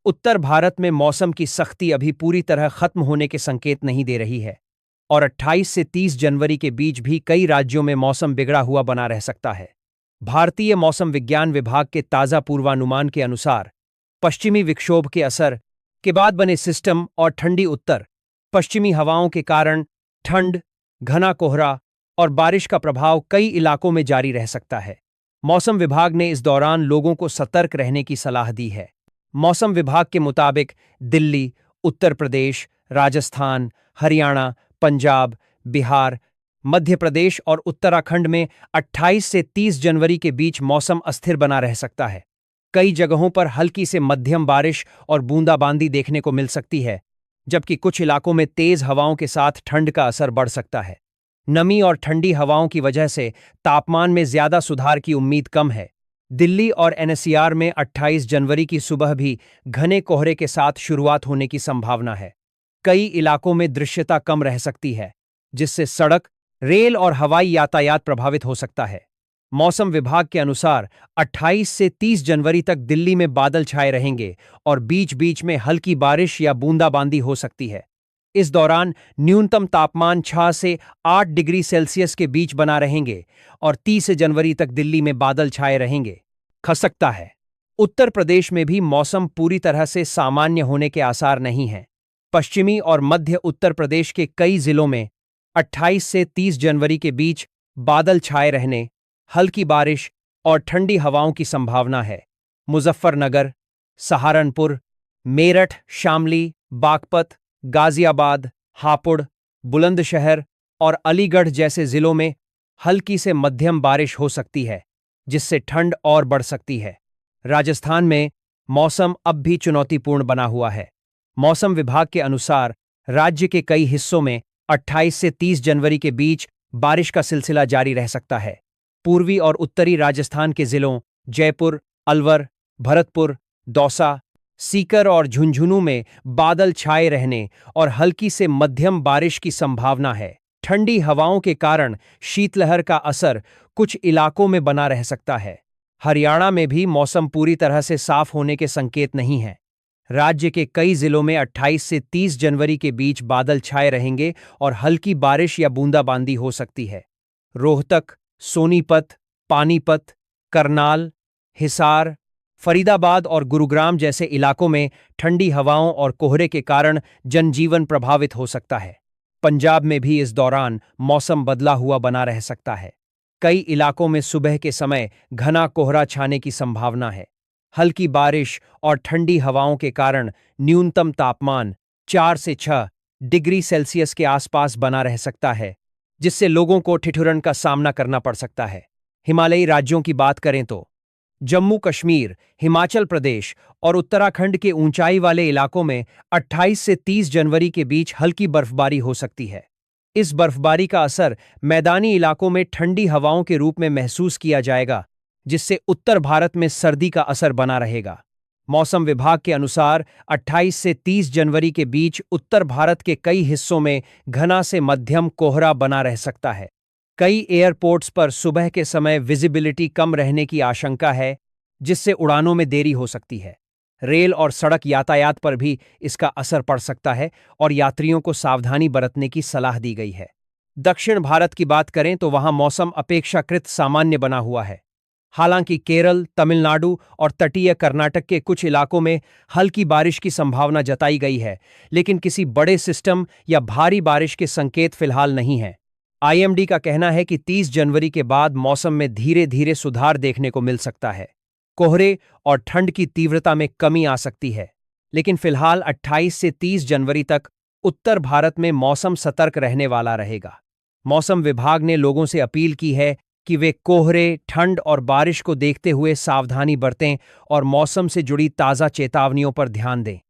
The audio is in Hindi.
उत्तर भारत में मौसम की सख्ती अभी पूरी तरह खत्म होने के संकेत नहीं दे रही है और 28 से 30 जनवरी के बीच भी कई राज्यों में मौसम बिगड़ा हुआ बना रह सकता है। भारतीय मौसम विज्ञान विभाग के ताज़ा पूर्वानुमान के अनुसार पश्चिमी विक्षोभ के असर के बाद बने सिस्टम और ठंडी उत्तर पश्चिमी हवाओं के कारण ठंड, घना कोहरा और बारिश का प्रभाव कई इलाकों में जारी रह सकता है। मौसम विभाग ने इस दौरान लोगों को सतर्क रहने की सलाह दी है। मौसम विभाग के मुताबिक दिल्ली, उत्तर प्रदेश, राजस्थान, हरियाणा, पंजाब, बिहार, मध्य प्रदेश और उत्तराखंड में 28 से 30 जनवरी के बीच मौसम अस्थिर बना रह सकता है। कई जगहों पर हल्की से मध्यम बारिश और बूंदाबांदी देखने को मिल सकती है, जबकि कुछ इलाकों में तेज हवाओं के साथ ठंड का असर बढ़ सकता है। नमी और ठंडी हवाओं की वजह से तापमान में ज्यादा सुधार की उम्मीद कम है। दिल्ली और एनसीआर में 28 जनवरी की सुबह भी घने कोहरे के साथ शुरुआत होने की संभावना है। कई इलाकों में दृश्यता कम रह सकती है, जिससे सड़क, रेल और हवाई यातायात प्रभावित हो सकता है। मौसम विभाग के अनुसार 28 से 30 जनवरी तक दिल्ली में बादल छाए रहेंगे और बीच-बीच में हल्की बारिश या बूंदाबांदी हो सकती है। इस दौरान न्यूनतम तापमान 6 से 8 डिग्री सेल्सियस के बीच बना रहेंगे और 30 जनवरी तक दिल्ली में बादल छाए रहेंगे। खसकता है। उत्तर प्रदेश में भी मौसम पूरी तरह से सामान्य होने के आसार नहीं हैं। पश्चिमी और मध्य उत्तर प्रदेश के कई जिलों में 28 से 30 जनवरी के बीच बादल छाए रहने, हल्की बारिश और ठंडी हवाओं की संभावना है। मुजफ्फरनगर, सहारनपुर, मेरठ, शामली, बागपत, गाजियाबाद, हापुड़, बुलंदशहर और अलीगढ़ जैसे जिलों में हल्की से मध्यम बारिश हो सकती है, जिससे ठंड और बढ़ सकती है। राजस्थान में मौसम अब भी चुनौतीपूर्ण बना हुआ है। मौसम विभाग के अनुसार राज्य के कई हिस्सों में 28 से 30 जनवरी के बीच बारिश का सिलसिला जारी रह सकता है। पूर्वी और उत्तरी राजस्थान के जिलों जयपुर, अलवर, भरतपुर, दौसा, सीकर और झुंझुनू में बादल छाए रहने और हल्की से मध्यम बारिश की संभावना है। ठंडी हवाओं के कारण शीतलहर का असर कुछ इलाकों में बना रह सकता है। हरियाणा में भी मौसम पूरी तरह से साफ होने के संकेत नहीं हैं। राज्य के कई जिलों में 28 से 30 जनवरी के बीच बादल छाए रहेंगे और हल्की बारिश या बूंदाबांदी हो सकती है। रोहतक, सोनीपत, पानीपत, करनाल, हिसार, फरीदाबाद और गुरुग्राम जैसे इलाकों में ठंडी हवाओं और कोहरे के कारण जनजीवन प्रभावित हो सकता है। पंजाब में भी इस दौरान मौसम बदला हुआ बना रह सकता है। कई इलाकों में सुबह के समय घना कोहरा छाने की संभावना है। हल्की बारिश और ठंडी हवाओं के कारण न्यूनतम तापमान 4 से 6 डिग्री सेल्सियस के आसपास बना रह सकता है, जिससे लोगों को ठिठुरन का सामना करना पड़ सकता है। हिमालयी राज्यों की बात करें तो जम्मू कश्मीर, हिमाचल प्रदेश और उत्तराखंड के ऊंचाई वाले इलाकों में 28 से 30 जनवरी के बीच हल्की बर्फबारी हो सकती है। इस बर्फबारी का असर मैदानी इलाकों में ठंडी हवाओं के रूप में महसूस किया जाएगा, जिससे उत्तर भारत में सर्दी का असर बना रहेगा। मौसम विभाग के अनुसार 28 से 30 जनवरी के बीच उत्तर भारत के कई हिस्सों में घना से मध्यम कोहरा बना रह सकता है। कई एयरपोर्ट्स पर सुबह के समय विजिबिलिटी कम रहने की आशंका है, जिससे उड़ानों में देरी हो सकती है। रेल और सड़क यातायात पर भी इसका असर पड़ सकता है और यात्रियों को सावधानी बरतने की सलाह दी गई है। दक्षिण भारत की बात करें तो वहां मौसम अपेक्षाकृत सामान्य बना हुआ है। हालांकि केरल, तमिलनाडु और तटीय कर्नाटक के कुछ इलाकों में हल्की बारिश की संभावना जताई गई है, लेकिन किसी बड़े सिस्टम या भारी बारिश के संकेत फिलहाल नहीं हैं। आईएमडी का कहना है कि 30 जनवरी के बाद मौसम में धीरे-धीरे सुधार देखने को मिल सकता है। कोहरे और ठंड की तीव्रता में कमी आ सकती है, लेकिन फिलहाल 28 से 30 जनवरी तक उत्तर भारत में मौसम सतर्क रहने वाला रहेगा। मौसम विभाग ने लोगों से अपील की है कि वे कोहरे, ठंड और बारिश को देखते हुए सावधानी बरतें और मौसम से जुड़ी ताज़ा चेतावनियों पर ध्यान दें।